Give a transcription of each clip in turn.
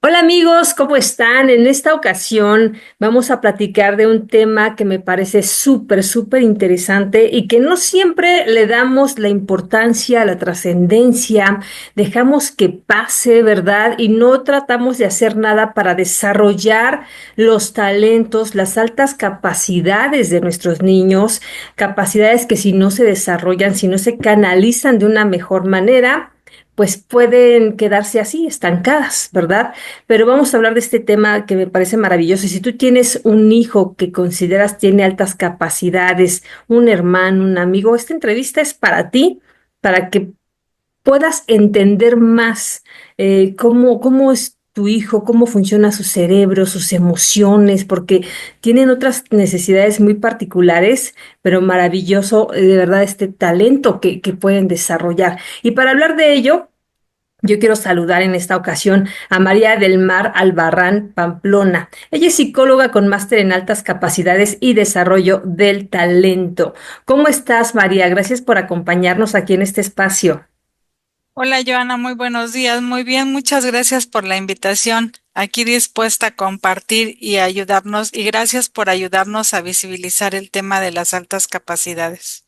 Hola amigos, ¿cómo están? En esta ocasión vamos a platicar de un tema que me parece súper interesante y que no siempre le damos la importancia, la trascendencia, dejamos que pase, ¿verdad? Y no tratamos de hacer nada para desarrollar los talentos, las altas capacidades de nuestros niños, capacidades que si no se desarrollan, si no se canalizan de una mejor manera, pues pueden quedarse así, estancadas, ¿verdad? Pero vamos a hablar de este tema que me parece maravilloso. Y si tú tienes un hijo que consideras tiene altas capacidades, un hermano, un amigo, esta entrevista es para ti, para que puedas entender más cómo es tu hijo, cómo funciona su cerebro, sus emociones, porque tienen otras necesidades muy particulares, pero maravilloso, de verdad, este talento que pueden desarrollar. Y para hablar de ello, yo quiero saludar en esta ocasión a María del Mar Albarrán Pamplona. Ella es psicóloga con máster en altas capacidades y desarrollo del talento. ¿Cómo estás, María? Gracias por acompañarnos aquí en este espacio. Hola Joana, muy buenos días. Muy bien, muchas gracias por la invitación. Aquí dispuesta a compartir y ayudarnos, y gracias por ayudarnos a visibilizar el tema de las altas capacidades.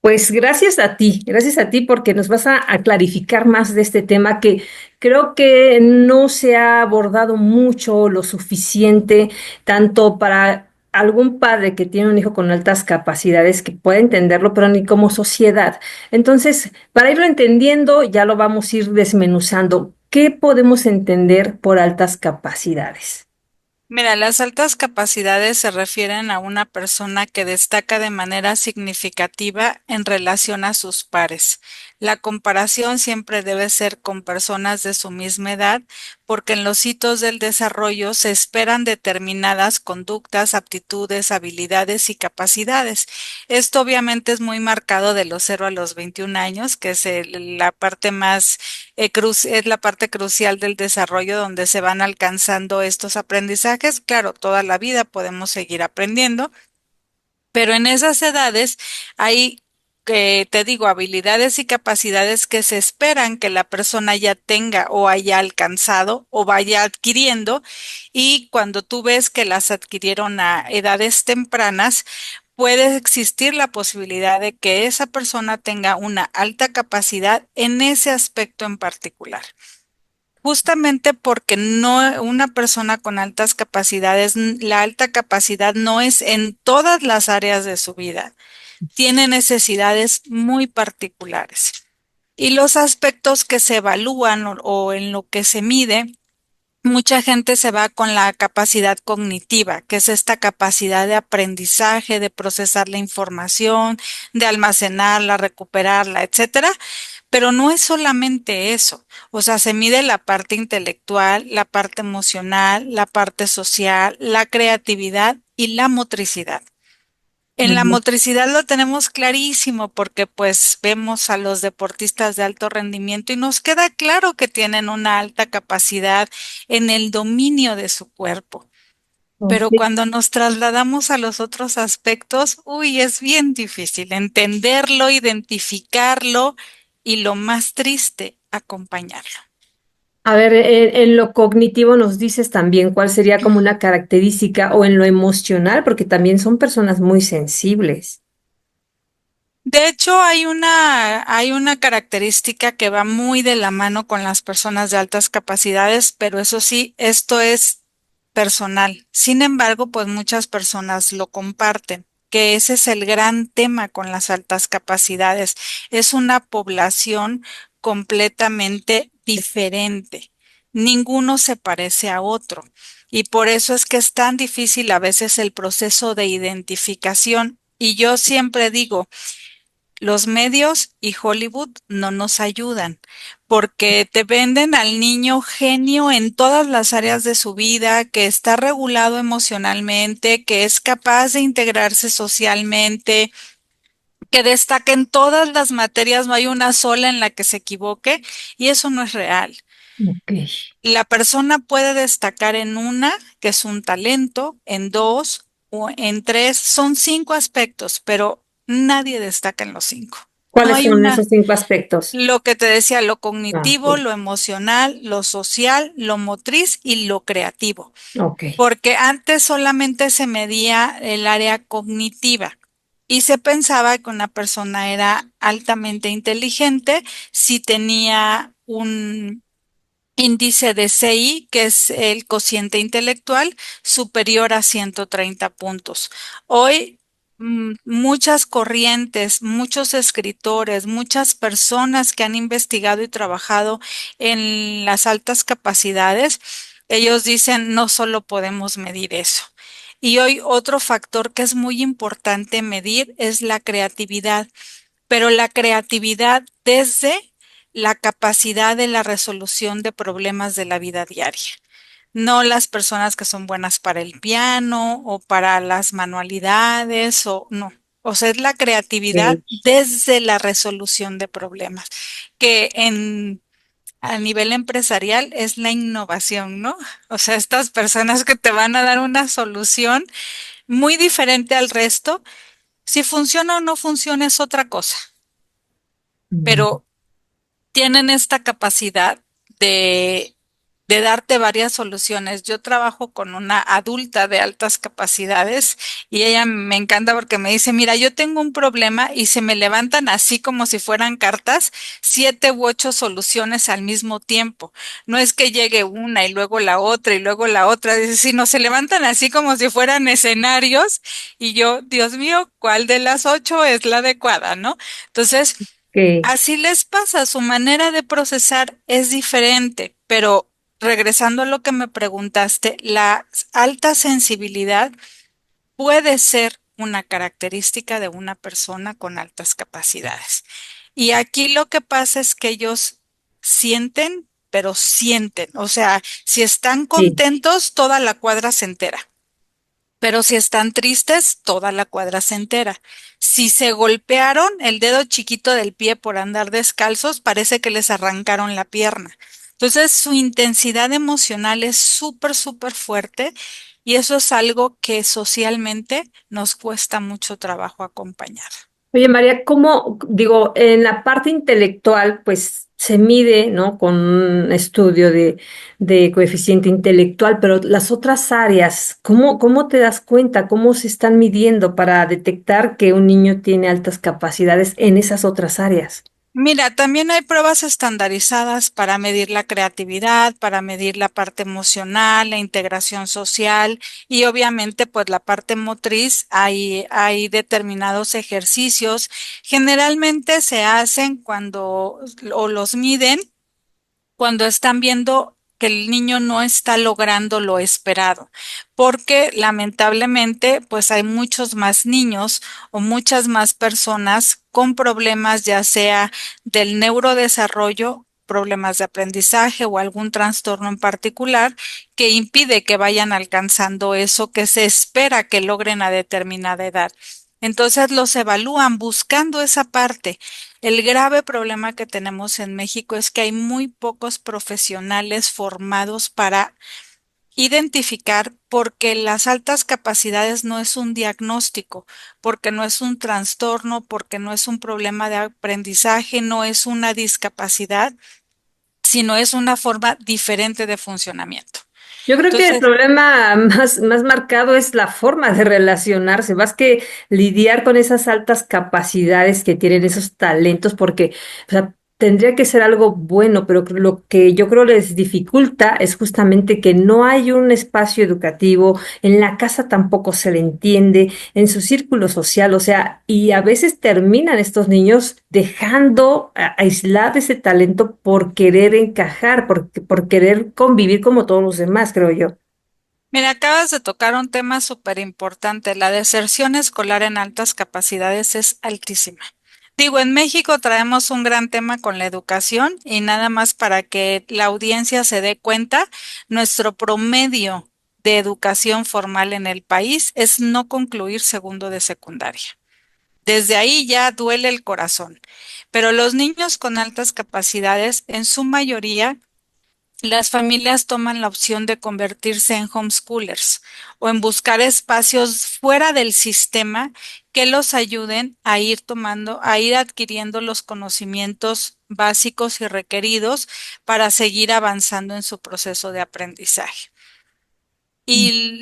Pues gracias a ti porque nos vas a clarificar más de este tema que creo que no se ha abordado mucho, lo suficiente, tanto para algún padre que tiene un hijo con altas capacidades que pueda entenderlo, pero ni como sociedad. Entonces, para irlo entendiendo, ya lo vamos a ir desmenuzando. ¿Qué podemos entender por altas capacidades? Mira, las altas capacidades se refieren a una persona que destaca de manera significativa en relación a sus pares. La comparación siempre debe ser con personas de su misma edad, porque en los hitos del desarrollo se esperan determinadas conductas, aptitudes, habilidades y capacidades. Esto obviamente es muy marcado de los 0 a los 21 años, que es la parte más es la parte crucial del desarrollo donde se van alcanzando estos aprendizajes. Claro, toda la vida podemos seguir aprendiendo, pero en esas edades hay, te digo, habilidades y capacidades que se esperan que la persona ya tenga o haya alcanzado o vaya adquiriendo, y cuando tú ves que las adquirieron a edades tempranas, puede existir la posibilidad de que esa persona tenga una alta capacidad en ese aspecto en particular. Justamente porque no una persona con altas capacidades, la alta capacidad no es en todas las áreas de su vida, tiene necesidades muy particulares. Y los aspectos que se evalúan o en lo que se mide, mucha gente se va con la capacidad cognitiva, que es esta capacidad de aprendizaje, de procesar la información, de almacenarla, recuperarla, etcétera. Pero no es solamente eso. O sea, se mide la parte intelectual, la parte emocional, la parte social, la creatividad y la motricidad. En la motricidad lo tenemos clarísimo porque pues vemos a los deportistas de alto rendimiento y nos queda claro que tienen una alta capacidad en el dominio de su cuerpo. Pero Ok. cuando nos trasladamos a los otros aspectos, uy, es bien difícil entenderlo, identificarlo y lo más triste, acompañarlo. A ver, en lo cognitivo nos dices también cuál sería como una característica o en lo emocional, porque también son personas muy sensibles. De hecho, hay una característica que va muy de la mano con las personas de altas capacidades, pero eso sí, esto es personal. Sin embargo, pues muchas personas lo comparten, que ese es el gran tema con las altas capacidades. Es una población completamente diferente. Ninguno se parece a otro. Y por eso es que es tan difícil a veces el proceso de identificación. Y yo siempre digo, los medios y Hollywood no nos ayudan porque te venden al niño genio en todas las áreas de su vida, que está regulado emocionalmente, que es capaz de integrarse socialmente, que destaca en todas las materias, no hay una sola en la que se equivoque, y eso no es real. Ok. La persona puede destacar en una, que es un talento, en dos o en tres, son cinco aspectos, pero nadie destaca en los cinco. No ¿Cuáles hay son una, esos 5 aspectos? lo que te decía, lo Ah, cognitivo, ok. lo emocional, lo social, lo motriz y lo creativo. Ok. Porque antes solamente se medía el área cognitiva y se pensaba que una persona era altamente inteligente si tenía un índice de CI, que es el cociente intelectual, superior a 130 puntos. Hoy, muchas corrientes, muchos escritores, muchas personas que han investigado y trabajado en las altas capacidades, ellos dicen, no solo podemos medir eso. Y hoy otro factor que es muy importante medir es la creatividad, pero la creatividad desde la capacidad de la resolución de problemas de la vida diaria. No las personas que son buenas para el piano o para las manualidades o no. O sea, es la creatividad Ok. desde la resolución de problemas, que a nivel empresarial es la innovación, ¿no? O sea, estas personas que te van a dar una solución muy diferente al resto, si funciona o no funciona es otra cosa, Mm. pero tienen esta capacidad de, de darte varias soluciones. Yo trabajo con una adulta de altas capacidades y ella me encanta porque me dice, mira, yo tengo un problema y se me levantan así como si fueran cartas, 7 u 8 soluciones al mismo tiempo. No es que llegue una y luego la otra y luego la otra, sino se levantan así como si fueran escenarios y yo, Dios mío, ¿cuál de las 8 es la adecuada, no? Entonces, Ok. así les pasa, su manera de procesar es diferente, pero regresando a lo que me preguntaste, la alta sensibilidad puede ser una característica de una persona con altas capacidades. Y aquí lo que pasa es que ellos sienten, pero sienten, o sea, si están Sí. contentos, toda la cuadra se entera. Pero si están tristes, toda la cuadra se entera. Si se golpearon el dedo chiquito del pie por andar descalzos, parece que les arrancaron la pierna. Entonces, su intensidad emocional es súper, súper fuerte y eso es algo que socialmente nos cuesta mucho trabajo acompañar. Oye, María, ¿cómo, digo, en la parte intelectual, pues se mide, ¿no? Con un estudio de coeficiente intelectual, pero las otras áreas, ¿cómo te das cuenta? ¿Cómo se están midiendo para detectar que un niño tiene altas capacidades en esas otras áreas? Mira, también hay pruebas estandarizadas para medir la creatividad, para medir la parte emocional, la integración social y obviamente pues la parte motriz. Hay determinados ejercicios. Generalmente se hacen cuando o los miden cuando están viendo que el niño no está logrando lo esperado, porque lamentablemente pues hay muchos más niños o muchas más personas con problemas ya sea del neurodesarrollo, problemas de aprendizaje o algún trastorno en particular que impide que vayan alcanzando eso que se espera que logren a determinada edad. Entonces los evalúan buscando esa parte. El grave problema que tenemos en México es que hay muy pocos profesionales formados para identificar porque las altas capacidades no es un diagnóstico, porque no es un trastorno, porque no es un problema de aprendizaje, no es una discapacidad, sino es una forma diferente de funcionamiento. Yo creo que el Entonces, problema más marcado es la forma de relacionarse, más que lidiar con esas altas capacidades que tienen esos talentos, porque, o sea, tendría que ser algo bueno, pero lo que yo creo les dificulta es justamente que no hay un espacio educativo, en la casa tampoco se le entiende, en su círculo social, o sea, y a veces terminan estos niños dejando aislar ese talento por querer encajar, por querer convivir como todos los demás, creo yo. mira, acabas de tocar un tema súper importante. La deserción escolar en altas capacidades es altísima. Digo, en México traemos un gran tema con la educación y nada más para que la audiencia se dé cuenta, nuestro promedio de educación formal en el país es no concluir segundo de secundaria. Desde ahí ya duele el corazón. Pero los niños con altas capacidades, en su mayoría, las familias toman la opción de convertirse en homeschoolers o en buscar espacios fuera del sistema que los ayuden a ir tomando, a ir adquiriendo los conocimientos básicos y requeridos para seguir avanzando en su proceso de aprendizaje. Y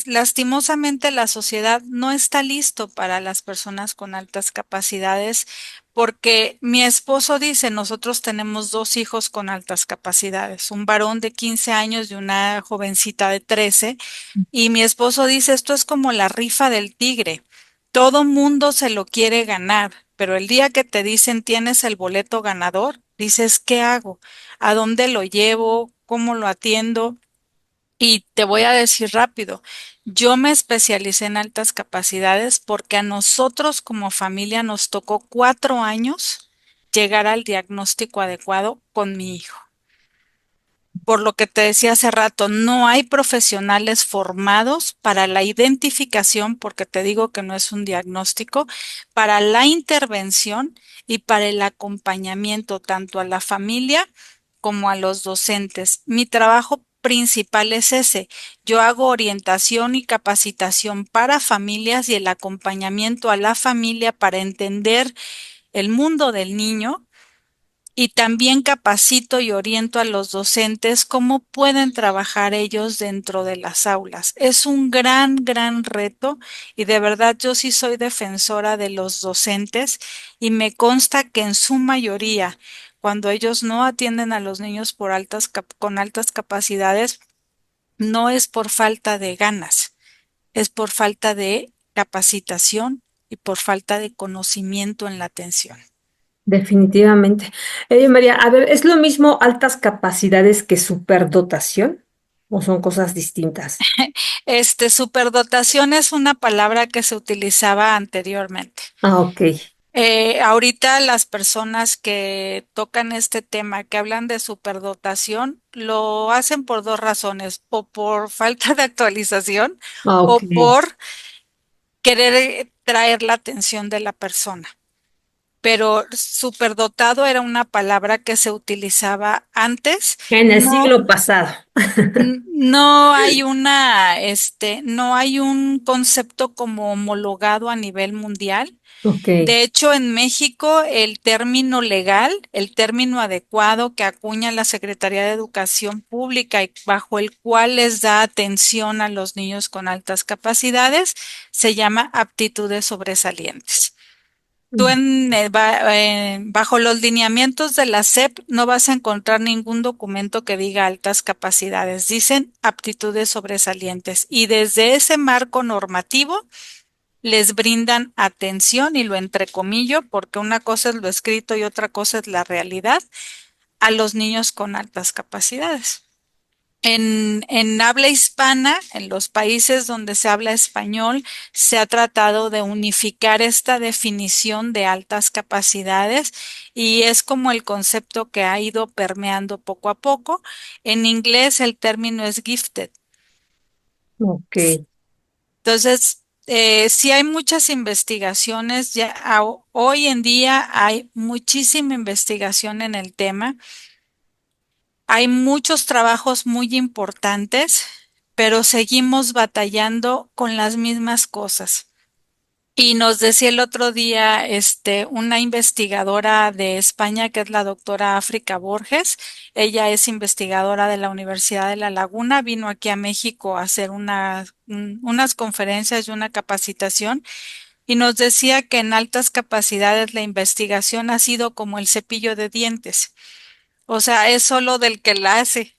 lastimosamente la sociedad no está listo para las personas con altas capacidades porque mi esposo dice, nosotros tenemos dos hijos con altas capacidades, un varón de 15 años y una jovencita de 13, y mi esposo dice, esto es como la rifa del tigre, todo mundo se lo quiere ganar, pero el día que te dicen tienes el boleto ganador, dices, ¿qué hago? ¿A dónde lo llevo? ¿Cómo lo atiendo? Y te voy a decir rápido, yo me especialicé en altas capacidades porque a nosotros como familia nos tocó 4 años llegar al diagnóstico adecuado con mi hijo. Por lo que te decía hace rato, no hay profesionales formados para la identificación, porque te digo que no es un diagnóstico, para la intervención y para el acompañamiento tanto a la familia como a los docentes. Mi trabajo principal es ese. Yo hago orientación y capacitación para familias y el acompañamiento a la familia para entender el mundo del niño y también capacito y oriento a los docentes cómo pueden trabajar ellos dentro de las aulas. Es un gran, gran reto y de verdad yo sí soy defensora de los docentes y me consta que en su mayoría, cuando ellos no atienden a los niños con altas capacidades, no es por falta de ganas, es por falta de capacitación y por falta de conocimiento en la atención. Definitivamente. María, a ver, ¿es lo mismo altas capacidades que superdotación? ¿O son cosas distintas? Superdotación es una palabra que se utilizaba anteriormente. Ah, ok, Ahorita las personas que tocan este tema, que hablan de superdotación, lo hacen por dos razones, o por falta de actualización ah, ok. o por querer traer la atención de la persona. Pero superdotado era una palabra que se utilizaba antes. En el No, siglo pasado. No hay no hay un concepto como homologado a nivel mundial. Ok, De hecho, en México, el término legal, el término adecuado que acuña la Secretaría de Educación Pública y bajo el cual les da atención a los niños con altas capacidades, se llama aptitudes sobresalientes. Tú bajo los lineamientos de la SEP no vas a encontrar ningún documento que diga altas capacidades, dicen aptitudes sobresalientes y desde ese marco normativo les brindan atención y lo entrecomillo porque una cosa es lo escrito y otra cosa es la realidad a los niños con altas capacidades. En habla hispana, en los países donde se habla español, se ha tratado de unificar esta definición de altas capacidades y es como el concepto que ha ido permeando poco a poco. En inglés el término es gifted. ok. Entonces, sí hay muchas investigaciones, ya hoy en día hay muchísima investigación en el tema. Hay muchos trabajos muy importantes, pero seguimos batallando con las mismas cosas. Y nos decía el otro día, una investigadora de España, que es la doctora África Borges, ella es investigadora de la Universidad de La Laguna, vino aquí a México a hacer unas conferencias y una capacitación, y nos decía que en altas capacidades la investigación ha sido como el cepillo de dientes. O sea, es solo del que la hace,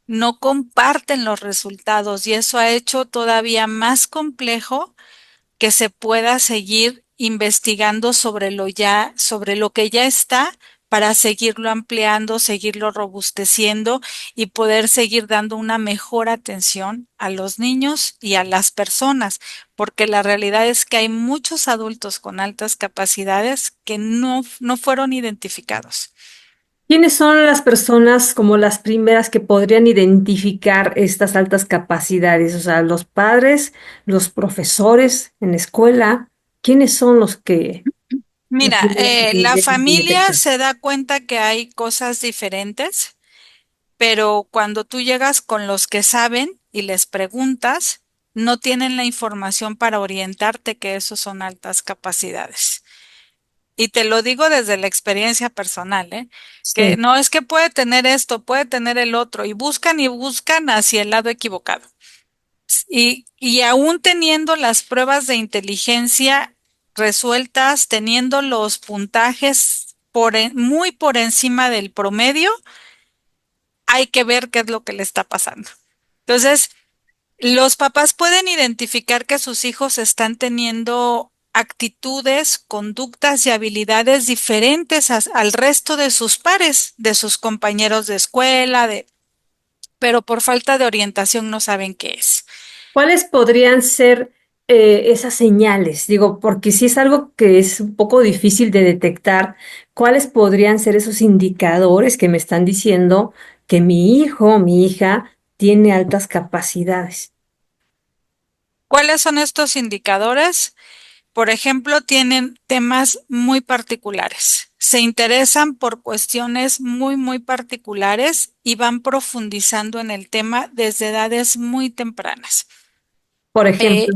no comparten los resultados y eso ha hecho todavía más complejo que se pueda seguir investigando sobre lo que ya está para seguirlo ampliando, seguirlo robusteciendo y poder seguir dando una mejor atención a los niños y a las personas, porque la realidad es que hay muchos adultos con altas capacidades que no fueron identificados. ¿Quiénes son las personas como las primeras que podrían identificar estas altas capacidades? O sea, los padres, los profesores en la escuela, ¿quiénes son las Mira, primeras que la tendrían que familia detectar? se da cuenta que hay cosas diferentes. pero cuando tú llegas con los que saben y les preguntas, no tienen la información para orientarte que esos son altas capacidades. Y te lo digo desde la experiencia personal, ¿eh? Que Sí. no es que puede tener esto, puede tener el otro, y buscan hacia el lado equivocado. Y aún teniendo las pruebas de inteligencia resueltas, teniendo los puntajes muy por encima del promedio, hay que ver qué es lo que le está pasando. Entonces, los papás pueden identificar que sus hijos están teniendo actitudes, conductas y habilidades diferentes al resto de sus pares, de sus compañeros de escuela, pero por falta de orientación no saben qué es. ¿Cuáles podrían ser esas señales? Digo, porque si es algo que es un poco difícil de detectar, ¿cuáles podrían ser esos indicadores que me están diciendo que mi hijo o mi hija tiene altas capacidades? ¿Cuáles son estos indicadores? Por ejemplo, tienen temas muy particulares. Se interesan por cuestiones muy particulares y van profundizando en el tema desde edades muy tempranas. Por Eh, ejemplo.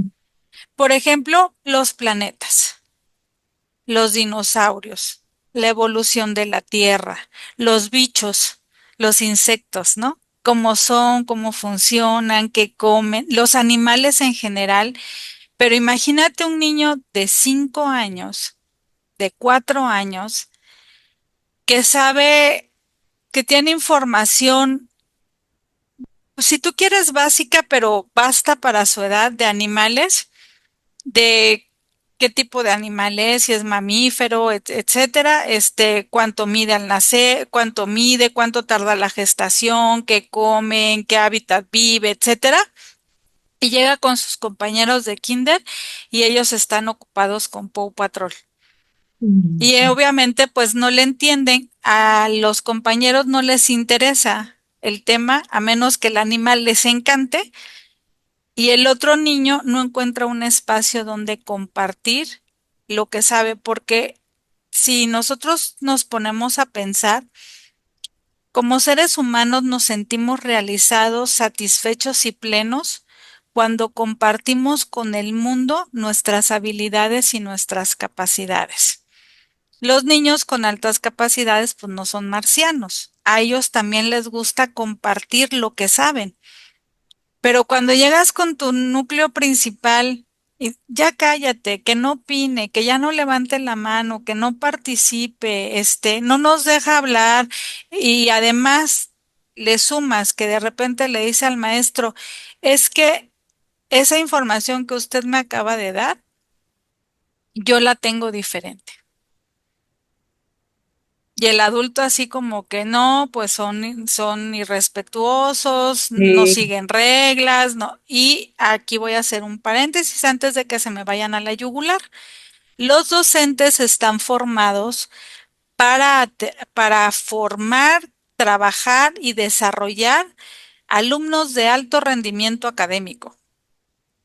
por ejemplo, los planetas, los dinosaurios, la evolución de la Tierra, los bichos, los insectos, ¿no? Cómo son, cómo funcionan, qué comen, los animales en general. Pero imagínate un niño de 5 años, de 4 años, que sabe, que tiene información, si tú quieres básica, pero basta para su edad, de animales, de qué tipo de animal es, si es mamífero, etcétera, cuánto mide al nacer, cuánto mide, cuánto tarda la gestación, qué comen, qué hábitat vive, etcétera. Y llega con sus compañeros de kinder y ellos están ocupados con Paw Patrol. Y Mm. obviamente pues no le entienden, a los compañeros no les interesa el tema a menos que el animal les encante y el otro niño no encuentra un espacio donde compartir lo que sabe, porque si nosotros nos ponemos a pensar, como seres humanos nos sentimos realizados, satisfechos y plenos cuando compartimos con el mundo nuestras habilidades y nuestras capacidades. Los niños con altas capacidades pues no son marcianos. A ellos también les gusta compartir lo que saben. Pero cuando llegas con tu núcleo principal, y ya cállate, que no opine, que ya no levante la mano, que no participe, no nos deja hablar y además le sumas que de repente le dice al maestro, es que esa información que usted me acaba de dar, yo la tengo diferente. Y el adulto así como que no, pues son irrespetuosos, no Sí. siguen reglas, no. Y aquí voy a hacer un paréntesis antes de que se me vayan a la yugular. Los docentes están formados para formar, trabajar y desarrollar alumnos de alto rendimiento académico.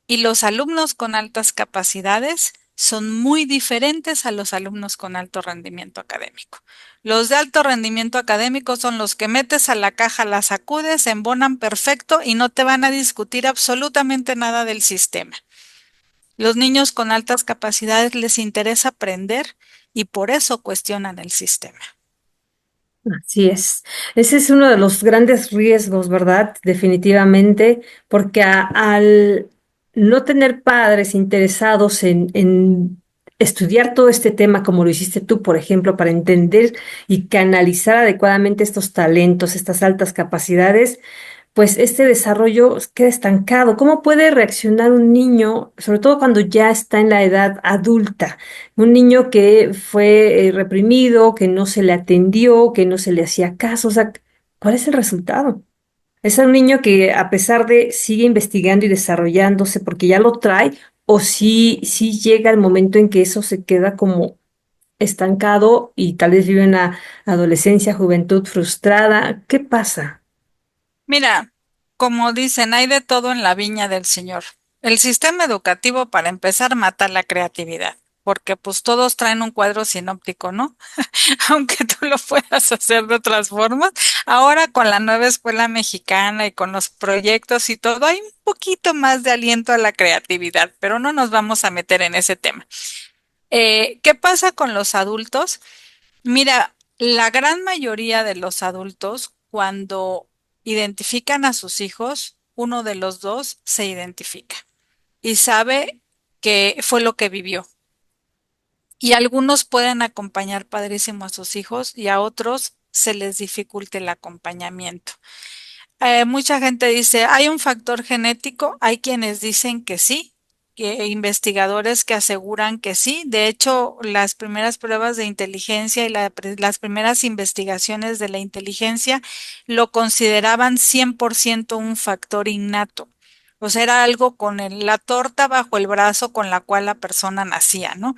Y los alumnos con altas capacidades son muy diferentes a los alumnos con alto rendimiento académico. Los de alto rendimiento académico son los que metes a la caja, la sacudes, se embonan perfecto y no te van a discutir absolutamente nada del sistema. Los niños con altas capacidades les interesa aprender y por eso cuestionan el sistema. Así es. Ese es uno de los grandes riesgos, ¿verdad? Definitivamente, porque al no tener padres interesados en estudiar todo este tema como lo hiciste tú, por ejemplo, para entender y canalizar adecuadamente estos talentos, estas altas capacidades, pues este desarrollo queda estancado. ¿Cómo puede reaccionar un niño, sobre todo cuando ya está en la edad adulta? Un niño que fue reprimido, que no se le atendió, que no se le hacía caso. O sea, ¿cuál es el resultado? Es un niño que a pesar de sigue investigando y desarrollándose porque ya lo trae, o sí llega el momento en que eso se queda como estancado y tal vez vive una adolescencia, juventud frustrada. ¿Qué pasa? Mira, como dicen, hay de todo en la viña del Señor. El sistema educativo, para empezar, mata la creatividad, porque pues todos traen un cuadro sinóptico, ¿no? Aunque tú lo puedas hacer de otras formas, Ahora con la nueva escuela mexicana y con los proyectos y todo, hay un poquito más de aliento a la creatividad, pero no nos vamos a meter en ese tema. ¿Qué pasa con los adultos? Mira, la gran mayoría de los adultos, cuando identifican a sus hijos, uno de los dos se identifica y sabe que fue lo que vivió. Y algunos pueden acompañar padrísimo a sus hijos y a otros se les dificulta el acompañamiento. Mucha gente dice, ¿hay un factor genético? Hay quienes dicen que sí, que investigadores que aseguran que sí. De hecho, las primeras pruebas de inteligencia y las primeras investigaciones de la inteligencia lo consideraban 100% un factor innato. O sea, era algo con la torta bajo el brazo con la cual la persona nacía, ¿no?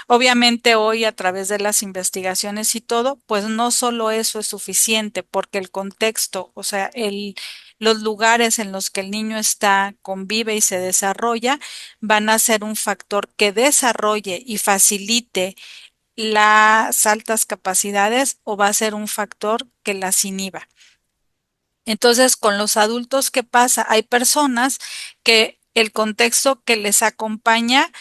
Obviamente hoy a través de las investigaciones y todo, pues no solo eso es suficiente, porque el contexto, o sea, los lugares en los que el niño está, convive y se desarrolla, van a ser un factor que desarrolle y facilite las altas capacidades o va a ser un factor que las inhiba. Entonces, con los adultos, ¿qué pasa? Hay personas que el contexto que les acompaña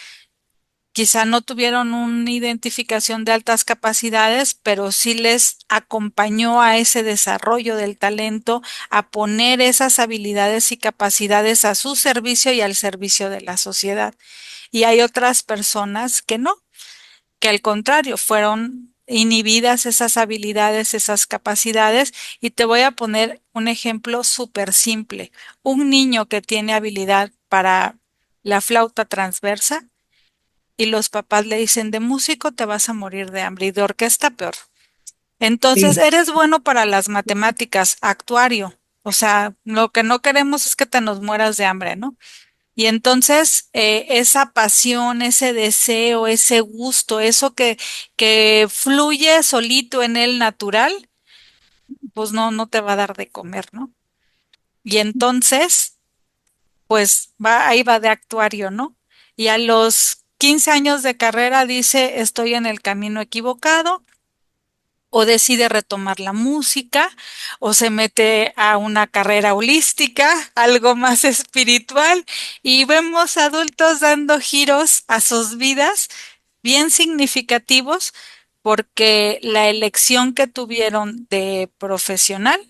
quizá no tuvieron una identificación de altas capacidades, pero sí les acompañó a ese desarrollo del talento, a poner esas habilidades y capacidades a su servicio y al servicio de la sociedad. Y hay otras personas que no, que al contrario, fueron inhibidas esas habilidades, esas capacidades. Y te voy a poner un ejemplo súper simple. Un niño que tiene habilidad para la flauta transversa, y los papás le dicen, de músico te vas a morir de hambre y de orquesta peor. Entonces, Sí. eres bueno para las matemáticas, actuario. O sea, lo que no queremos es que te nos mueras de hambre, ¿no? Y entonces, esa pasión, ese deseo, ese gusto, eso que fluye solito en él natural, pues no, no te va a dar de comer, ¿no? Y entonces, pues va, ahí va de actuario, ¿no? Y a los 15 años de carrera dice, estoy en el camino equivocado, o decide retomar la música, o se mete a una carrera holística, algo más espiritual, y vemos adultos dando giros a sus vidas bien significativos porque la elección que tuvieron de profesional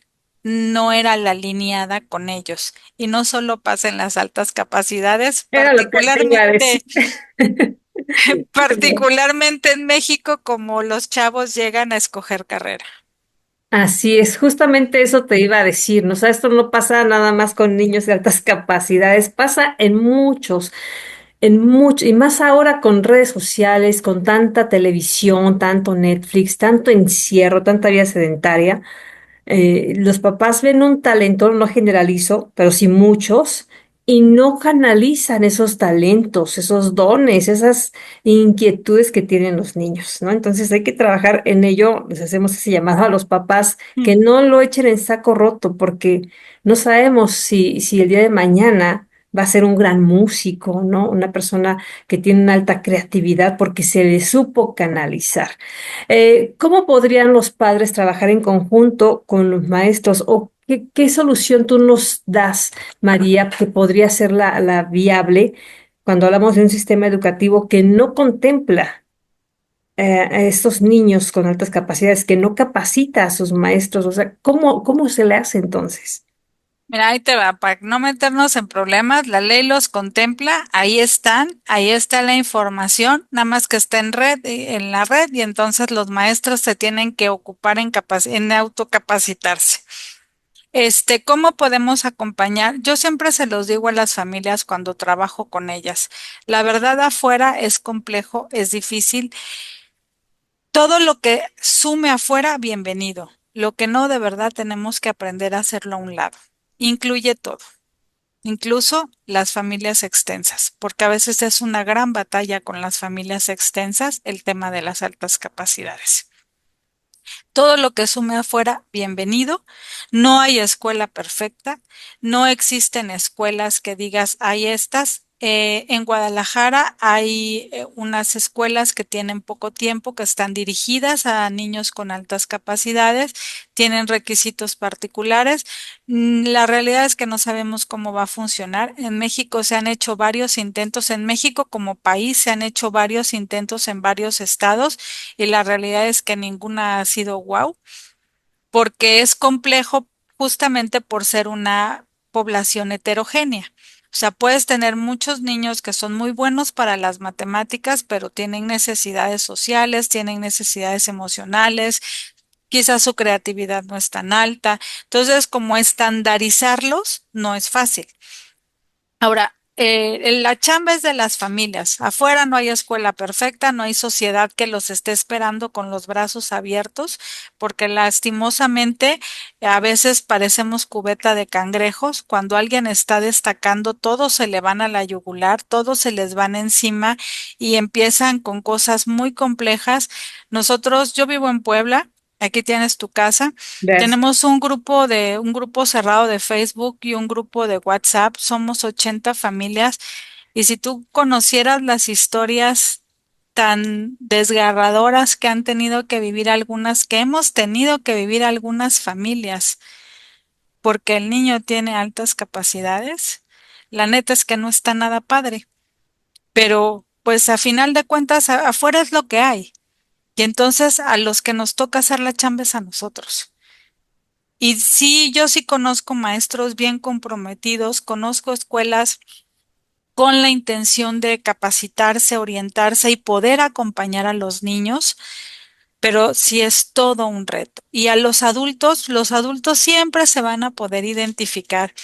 no era la alineada con ellos. Y no solo pasa en las altas capacidades, Era lo que te iba a decir. particularmente en México, como los chavos llegan a escoger carrera. Así es, justamente eso te iba a decir, ¿no? O sea, esto no pasa nada más con niños de altas capacidades, pasa en mucho, y más ahora con redes sociales, con tanta televisión, tanto Netflix, tanto encierro, tanta vida sedentaria. Los papás ven un talento, no generalizo, pero sí muchos, y no canalizan esos talentos, esos dones, esas inquietudes que tienen los niños, ¿no? Entonces hay que trabajar en ello, les hacemos ese llamado a los papás que Mm. no lo echen en saco roto, porque no sabemos si el día de mañana va a ser un gran músico, ¿no? Una persona que tiene una alta creatividad porque se le supo canalizar. ¿Cómo podrían los padres trabajar en conjunto con los maestros o qué solución tú nos das, María, que podría ser la viable cuando hablamos de un sistema educativo que no contempla a estos niños con altas capacidades, que no capacita a sus maestros? O sea, ¿cómo se le hace entonces? Mira, ahí te va, para no meternos en problemas, la ley los contempla, ahí están, ahí está la información, nada más que está en red, en la red, y entonces los maestros se tienen que ocupar en autocapacitarse. ¿Cómo podemos acompañar? Yo siempre se los digo a las familias cuando trabajo con ellas. La verdad afuera es complejo, es difícil. Todo lo que sume afuera, bienvenido. Lo que no, de verdad tenemos que aprender a hacerlo a un lado. Incluye todo, incluso las familias extensas, porque a veces es una gran batalla con las familias extensas el tema de las altas capacidades. Todo lo que sume afuera, bienvenido. No hay escuela perfecta, no existen escuelas que digas, hay estas. En Guadalajara hay unas escuelas que tienen poco tiempo, que están dirigidas a niños con altas capacidades, tienen requisitos particulares. La realidad es que no sabemos cómo va a funcionar. En México se han hecho varios intentos, en México como país se han hecho varios intentos en varios estados y la realidad es que ninguna ha sido wow, porque es complejo justamente por ser una población heterogénea. O sea, puedes tener muchos niños que son muy buenos para las matemáticas, pero tienen necesidades sociales, tienen necesidades emocionales, quizás su creatividad no es tan alta. Entonces, como estandarizarlos no es fácil. Ahora, la chamba es de las familias. Afuera no hay escuela perfecta, no hay sociedad que los esté esperando con los brazos abiertos, porque lastimosamente a veces parecemos cubeta de cangrejos. Cuando alguien está destacando, todos se le van a la yugular, todos se les van encima y empiezan con cosas muy complejas. Yo vivo en Puebla. Aquí tienes tu casa. Gracias. Tenemos un grupo cerrado de Facebook y un grupo de WhatsApp. Somos 80 familias. Y si tú conocieras las historias tan desgarradoras que han tenido que vivir algunas, que hemos tenido que vivir algunas familias, porque el niño tiene altas capacidades, la neta es que no está nada padre. Pero, pues a final de cuentas, afuera es lo que hay. Y entonces a los que nos toca hacer la chamba es a nosotros. Y sí, yo sí conozco maestros bien comprometidos, conozco escuelas con la intención de capacitarse, orientarse y poder acompañar a los niños, pero sí es todo un reto. Y a los adultos siempre se van a poder identificar.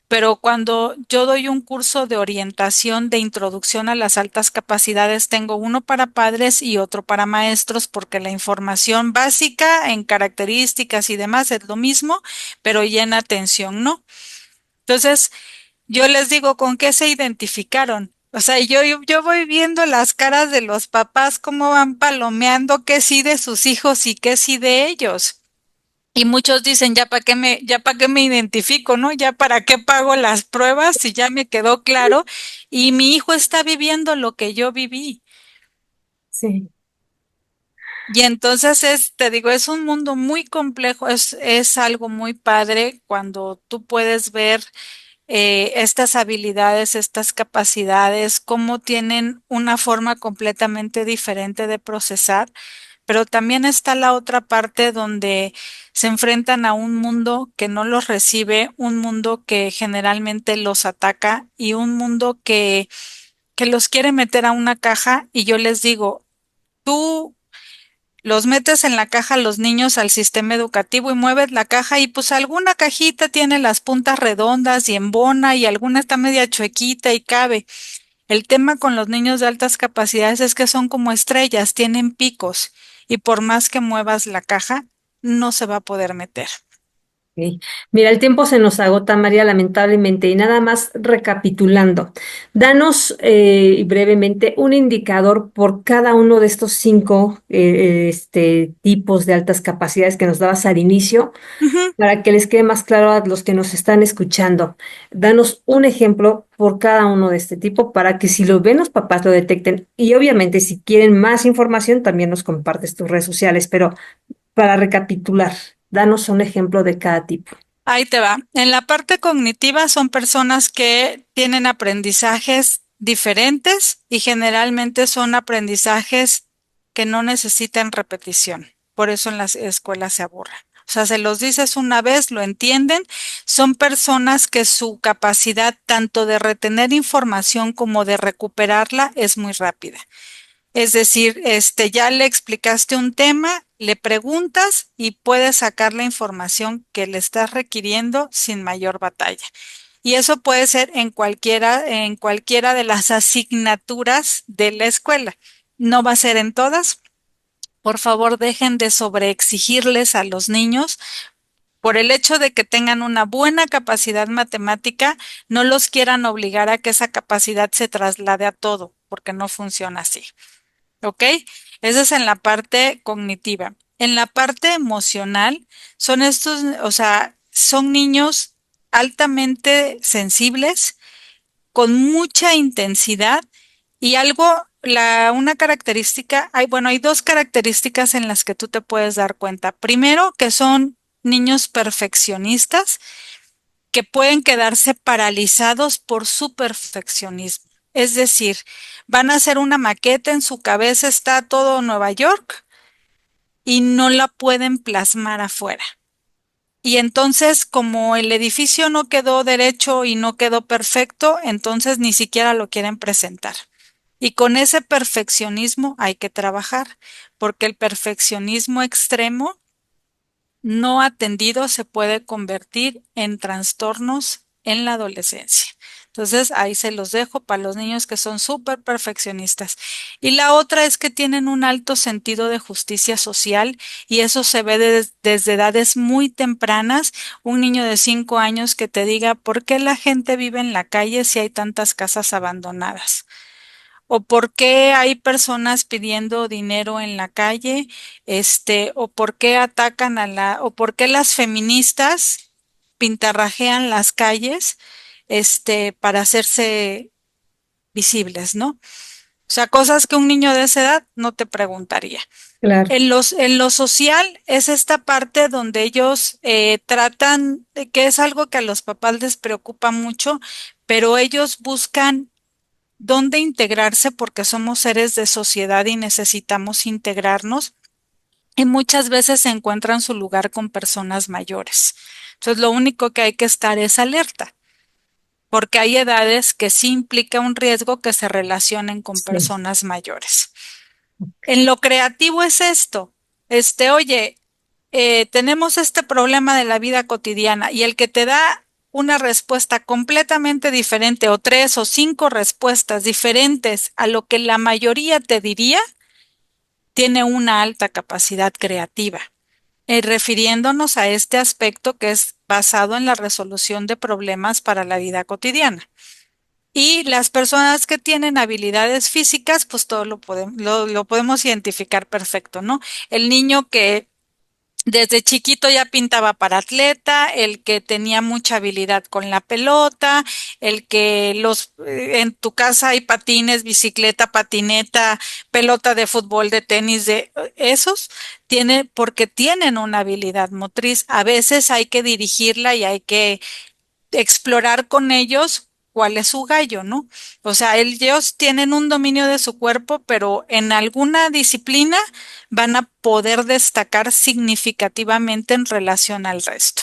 Pero cuando yo doy un curso de orientación de introducción a las altas capacidades, tengo uno para padres y otro para maestros, porque la información básica en características y demás es lo mismo, pero ya en atención no. Entonces, yo les digo con qué se identificaron. O sea, yo voy viendo las caras de los papás, cómo van palomeando qué sí de sus hijos y qué sí de ellos. Y muchos dicen, ya para qué me identifico, ¿no? Ya para qué pago las pruebas si ya me quedó claro. Y mi hijo está viviendo lo que yo viví. Sí. Y entonces te digo, es un mundo muy complejo, es algo muy padre cuando tú puedes ver estas habilidades, estas capacidades, cómo tienen una forma completamente diferente de procesar, pero también está la otra parte donde se enfrentan a un mundo que no los recibe, un mundo que generalmente los ataca y un mundo que los quiere meter a una caja y yo les digo, tú los metes en la caja los niños al sistema educativo y mueves la caja y pues alguna cajita tiene las puntas redondas y embona y alguna está media chuequita y cabe. El tema con los niños de altas capacidades es que son como estrellas, tienen picos y por más que muevas la caja, no se va a poder meter. Ok. Mira, el tiempo se nos agota, María, lamentablemente, y nada más recapitulando. Danos brevemente un indicador por cada uno de estos cinco tipos de altas capacidades que nos dabas al inicio, Ujú. para que les quede más claro a los que nos están escuchando. Danos un ejemplo por cada uno de este tipo para que si lo ven los papás lo detecten. Y obviamente, si quieren más información, también nos compartes tus redes sociales, pero para recapitular, danos un ejemplo de cada tipo. Ahí te va. En la parte cognitiva son personas que tienen aprendizajes diferentes y generalmente son aprendizajes que no necesitan repetición. Por eso en las escuelas se aburren. O sea, se los dices una vez, lo entienden. Son personas que su capacidad tanto de retener información como de recuperarla es muy rápida. Es decir, ya le explicaste un tema, le preguntas y puedes sacar la información que le estás requiriendo sin mayor batalla. Y eso puede ser en cualquiera de las asignaturas de la escuela. No va a ser en todas. Por favor, dejen de sobreexigirles a los niños. Por el hecho de que tengan una buena capacidad matemática, no los quieran obligar a que esa capacidad se traslade a todo, porque no funciona así. ¿Ok? Esa es en la parte cognitiva. En la parte emocional, o sea, son niños altamente sensibles con mucha intensidad y una característica, hay dos características en las que tú te puedes dar cuenta. Primero, que son niños perfeccionistas que pueden quedarse paralizados por su perfeccionismo. Es decir, van a hacer una maqueta, en su cabeza está todo Nueva York y no la pueden plasmar afuera. Y entonces, como el edificio no quedó derecho y no quedó perfecto, entonces ni siquiera lo quieren presentar. Y con ese perfeccionismo hay que trabajar, porque el perfeccionismo extremo no atendido se puede convertir en trastornos en la adolescencia. Entonces, ahí se los dejo para los niños que son súper perfeccionistas. Y la otra es que tienen un alto sentido de justicia social y eso se ve desde edades muy tempranas. Un niño de 5 años que te diga, ¿por qué la gente vive en la calle si hay tantas casas abandonadas? O por qué hay personas pidiendo dinero en la calle, o por qué o por qué las feministas pintarrajean las calles, para hacerse visibles, ¿no? O sea, cosas que un niño de esa edad no te preguntaría. Claro. En lo social es esta parte donde ellos tratan, que es algo que a los papás les preocupa mucho, pero ellos buscan dónde integrarse porque somos seres de sociedad y necesitamos integrarnos. Y muchas veces se encuentran su lugar con personas mayores. Entonces, lo único que hay que estar es alerta, porque hay edades que sí implica un riesgo que se relacionen con Sí. personas mayores. En lo creativo es esto. Oye, tenemos este problema de la vida cotidiana y el que te da una respuesta completamente diferente o 3 o 5 respuestas diferentes a lo que la mayoría te diría, tiene una alta capacidad creativa. Refiriéndonos a este aspecto que es basado en la resolución de problemas para la vida cotidiana. Y las personas que tienen habilidades físicas, pues todo lo podemos identificar perfecto, ¿no? El niño que desde chiquito ya pintaba para atleta, el que tenía mucha habilidad con la pelota, el que en tu casa hay patines, bicicleta, patineta, pelota de fútbol, de tenis, de esos, porque tienen una habilidad motriz. A veces hay que dirigirla y hay que explorar con ellos cuál es su gallo, ¿no? O sea, ellos tienen un dominio de su cuerpo, pero en alguna disciplina van a poder destacar significativamente en relación al resto.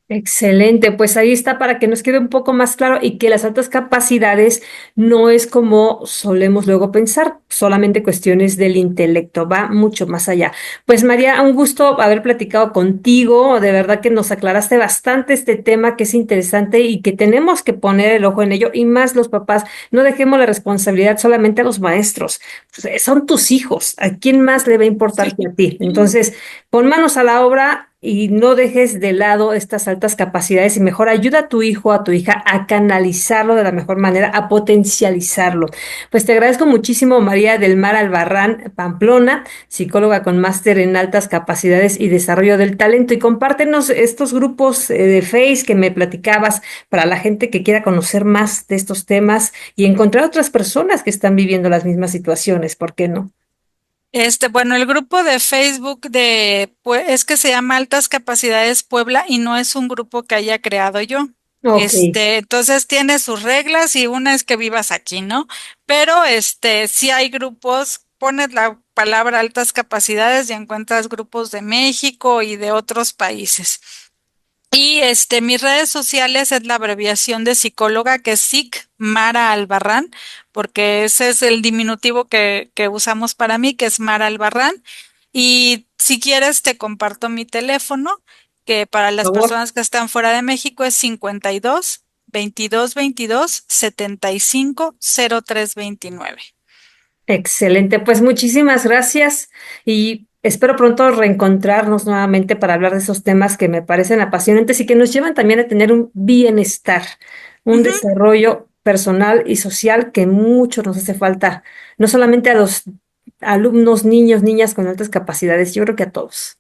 Excelente, pues ahí está para que nos quede un poco más claro y que las altas capacidades no es como solemos luego pensar, solamente cuestiones del intelecto, va mucho más allá. Pues María, un gusto haber platicado contigo, de verdad que nos aclaraste bastante este tema que es interesante y que tenemos que poner el ojo en ello y más los papás, no dejemos la responsabilidad solamente a los maestros, pues, son tus hijos, ¿a quién más le va a importar que a ti? Entonces, pon manos a la obra y no dejes de lado estas altas capacidades y mejor ayuda a tu hijo, a tu hija a canalizarlo de la mejor manera, a potencializarlo. Pues te agradezco muchísimo, María del Mar Albarrán Pamplona, psicóloga con máster en altas capacidades y desarrollo del talento. Y compártenos estos grupos de Face que me platicabas para la gente que quiera conocer más de estos temas y encontrar otras personas que están viviendo las mismas situaciones, ¿por qué no? Bueno, el grupo de Facebook es que se llama Altas Capacidades Puebla y no es un grupo que haya creado yo. Ok. Entonces tiene sus reglas y una es que vivas aquí, ¿no? Pero sí hay grupos, pones la palabra altas capacidades y encuentras grupos de México y de otros países. Y mis redes sociales es la abreviación de psicóloga, que es SIC Mara Albarrán, porque ese es el diminutivo que usamos para mí, que es Mara Albarrán. Y si quieres, te comparto mi teléfono, que para las Por favor. personas que están fuera de México es 52 22 22 75 0329. Excelente, pues muchísimas gracias y espero pronto reencontrarnos nuevamente para hablar de esos temas que me parecen apasionantes y que nos llevan también a tener un bienestar, un Ujú. desarrollo personal y social que mucho nos hace falta, no solamente a los alumnos, niños, niñas con altas capacidades, yo creo que a todos.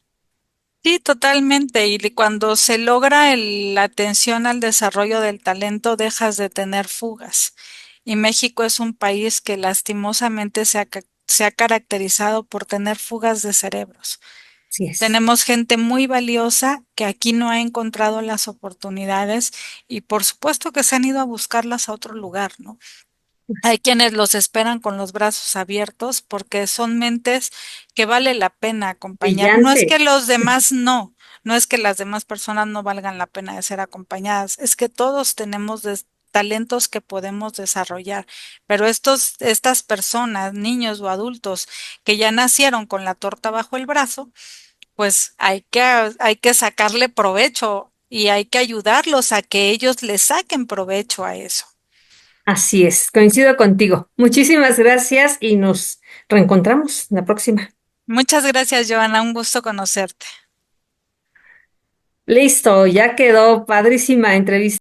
Sí, totalmente. Y cuando se logra la atención al desarrollo del talento, dejas de tener fugas. Y México es un país que lastimosamente se ha caracterizado por tener fugas de cerebros. Así es. Tenemos gente muy valiosa que aquí no ha encontrado las oportunidades y por supuesto que se han ido a buscarlas a otro lugar, ¿no? Hay quienes los esperan con los brazos abiertos porque son mentes que vale la pena acompañar. No es que Brillante. los demás no, no es que las demás personas no valgan la pena de ser acompañadas, es que todos tenemos talentos que podemos desarrollar, pero estas personas, niños o adultos que ya nacieron con la torta bajo el brazo, pues hay que sacarle provecho y hay que ayudarlos a que ellos le saquen provecho a eso. Así es, coincido contigo. Muchísimas gracias y nos reencontramos la próxima. Muchas gracias, Joana. Un gusto conocerte. Listo, ya quedó padrísima entrevista.